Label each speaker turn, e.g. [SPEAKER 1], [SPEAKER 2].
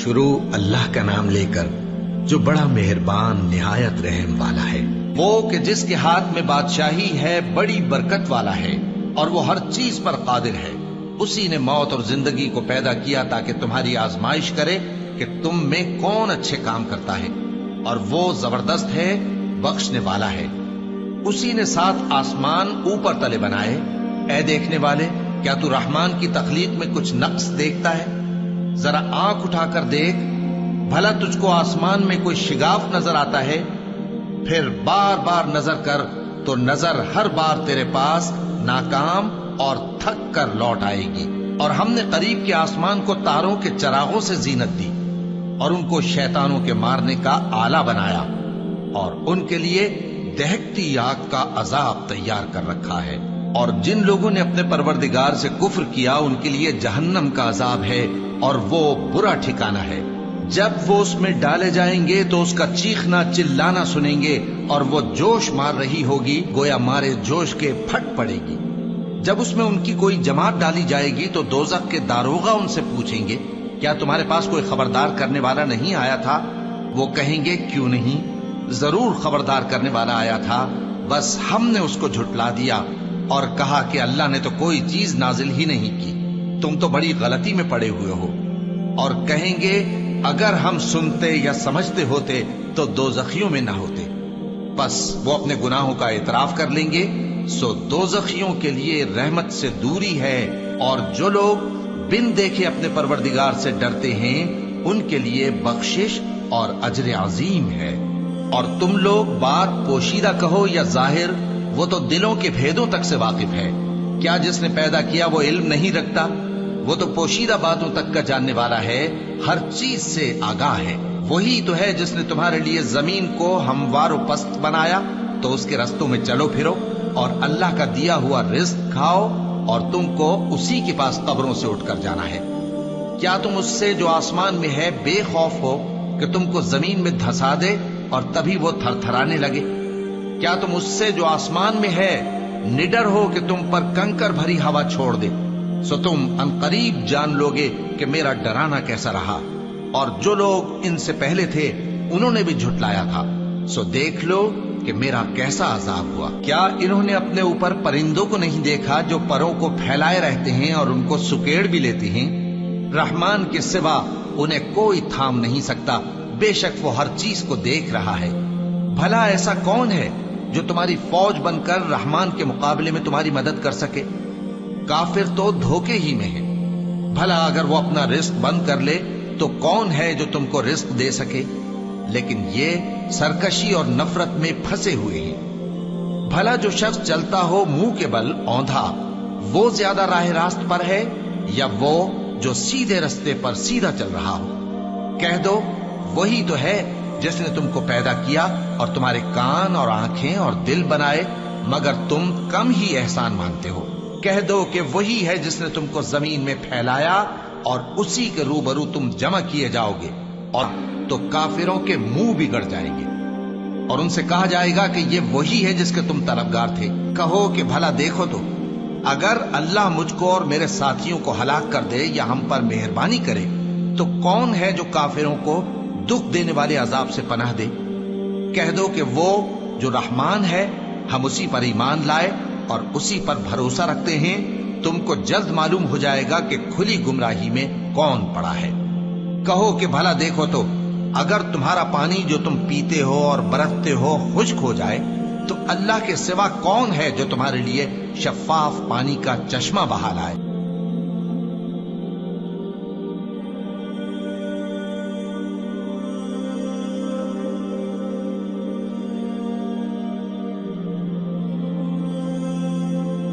[SPEAKER 1] شروع اللہ کا نام لے کر جو بڑا مہربان نہایت رحم والا ہے۔
[SPEAKER 2] وہ کہ جس کے ہاتھ میں بادشاہی ہے بڑی برکت والا ہے اور وہ ہر چیز پر قادر ہے۔ اسی نے موت اور زندگی کو پیدا کیا تاکہ تمہاری آزمائش کرے کہ تم میں کون اچھے کام کرتا ہے، اور وہ زبردست ہے، بخشنے والا ہے۔ اسی نے 7 آسمان اوپر تلے بنائے۔ اے دیکھنے والے، کیا تو رحمان کی تخلیق میں کچھ نقص دیکھتا ہے؟ ذرا آنکھ اٹھا کر دیکھ، بھلا تجھ کو آسمان میں کوئی شگاف نظر آتا ہے؟ پھر بار بار نظر کر تو نظر ہر بار تیرے پاس ناکام اور تھک کر لوٹ آئے گی۔ اور ہم نے قریب کے آسمان کو تاروں کے چراغوں سے زینت دی اور ان کو شیطانوں کے مارنے کا آلہ بنایا، اور ان کے لیے دہکتی آگ کا عذاب تیار کر رکھا ہے۔ اور جن لوگوں نے اپنے پروردگار سے کفر کیا ان کے لیے جہنم کا عذاب ہے، اور وہ برا ٹھکانہ ہے۔ جب وہ اس میں ڈالے جائیں گے تو اس کا چیخنا چلانا سنیں گے، اور وہ جوش مار رہی ہوگی گویا مارے جوش کے پھٹ پڑے گی۔ جب اس میں ان کی کوئی جماعت ڈالی جائے گی تو دوزخ کے داروغہ ان سے پوچھیں گے، کیا تمہارے پاس کوئی خبردار کرنے والا نہیں آیا تھا؟ وہ کہیں گے، کیوں نہیں، ضرور خبردار کرنے والا آیا تھا، بس ہم نے اس کو جھٹلا دیا اور کہا کہ اللہ نے تو کوئی چیز نازل ہی نہیں کی، تم تو بڑی غلطی میں پڑے ہوئے ہو۔ اور کہیں گے، اگر ہم سنتے یا سمجھتے ہوتے تو دوزخیوں میں نہ ہوتے۔ بس وہ اپنے گناہوں کا اعتراف کر لیں گے، سو دوزخیوں کے لیے رحمت سے دوری ہے، اور جو لوگ بن دیکھے اپنے پروردگار سے ڈرتے ہیں ان کے لیے بخشش اور اجر عظیم ہے۔ اور تم لوگ بات پوشیدہ کہو یا ظاہر، وہ تو دلوں کے بھیدوں تک سے واقف ہے۔ کیا جس نے پیدا کیا وہ علم نہیں رکھتا؟ وہ تو پوشیدہ باتوں تک کا جاننے والا ہے، ہر چیز سے آگاہ ہے۔ وہی تو ہے جس نے تمہارے لیے زمین کو ہموار و پست بنایا، تو اس کے رستوں میں چلو پھرو اور اللہ کا دیا ہوا رزق کھاؤ، اور تم کو اسی کے پاس قبروں سے اٹھ کر جانا ہے۔ کیا تم اس سے جو آسمان میں ہے بے خوف ہو کہ تم کو زمین میں دھسا دے اور تبھی وہ تھر تھرانے لگے؟ کیا تم اس سے جو آسمان میں ہے نڈر ہو کہ تم پر کنکر بھری ہوا چھوڑ دے؟ سو تم عنقریب جان لوگے کہ میرا ڈرانا کیسا رہا۔ اور جو لوگ ان سے پہلے تھے انہوں نے بھی جھٹلایا تھا، سو دیکھ لو کہ میرا کیسا عذاب ہوا۔ کیا انہوں نے اپنے اوپر پرندوں کو نہیں دیکھا جو پروں کو پھیلائے رہتے ہیں اور ان کو سکیڑ بھی لیتے ہیں؟ رحمان کے سوا انہیں کوئی تھام نہیں سکتا، بے شک وہ ہر چیز کو دیکھ رہا ہے۔ بھلا ایسا کون ہے جو تمہاری فوج بن کر رحمان کے مقابلے میں تمہاری مدد کر سکے؟ کافر تو دھوکے ہی میں ہے۔ بھلا اگر وہ اپنا رزق بند کر لے تو کون ہے جو تم کو رزق دے سکے؟ لیکن یہ سرکشی اور نفرت میں پھنسے ہوئے ہیں۔ بھلا جو شخص چلتا ہو منہ کے بل اوندھا، وہ زیادہ راہ راست پر ہے یا وہ جو سیدھے رستے پر سیدھا چل رہا ہو؟ کہہ دو، وہی تو ہے جس نے تم کو پیدا کیا اور تمہارے کان اور آنکھیں اور دل بنائے، مگر تم کم ہی احسان مانتے ہو۔ کہہ دو کہ وہی ہے جس نے تم کو زمین میں پھیلایا اور اسی کے روبرو تم جمع کیے جاؤ گے، اور تو کافروں کے منہ بگڑ جائیں گے، اور ان سے کہا جائے گا کہ یہ وہی ہے جس کے تم طلبگار تھے۔ کہو کہ بھلا دیکھو تو، اگر اللہ مجھ کو اور میرے ساتھیوں کو ہلاک کر دے یا ہم پر مہربانی کرے تو کون ہے جو کافروں کو دکھ دینے والے عذاب سے پناہ دے؟ کہہ دو کہ وہ جو رحمان ہے، ہم اسی پر ایمان لائے اور اسی پر بھروسہ رکھتے ہیں، تم کو جلد معلوم ہو جائے گا کہ کھلی گمراہی میں کون پڑا ہے۔ کہو کہ بھلا دیکھو تو، اگر تمہارا پانی جو تم پیتے ہو اور برتتے ہو خشک ہو جائے تو اللہ کے سوا کون ہے جو تمہارے لیے شفاف پانی کا چشمہ بہا لائے؟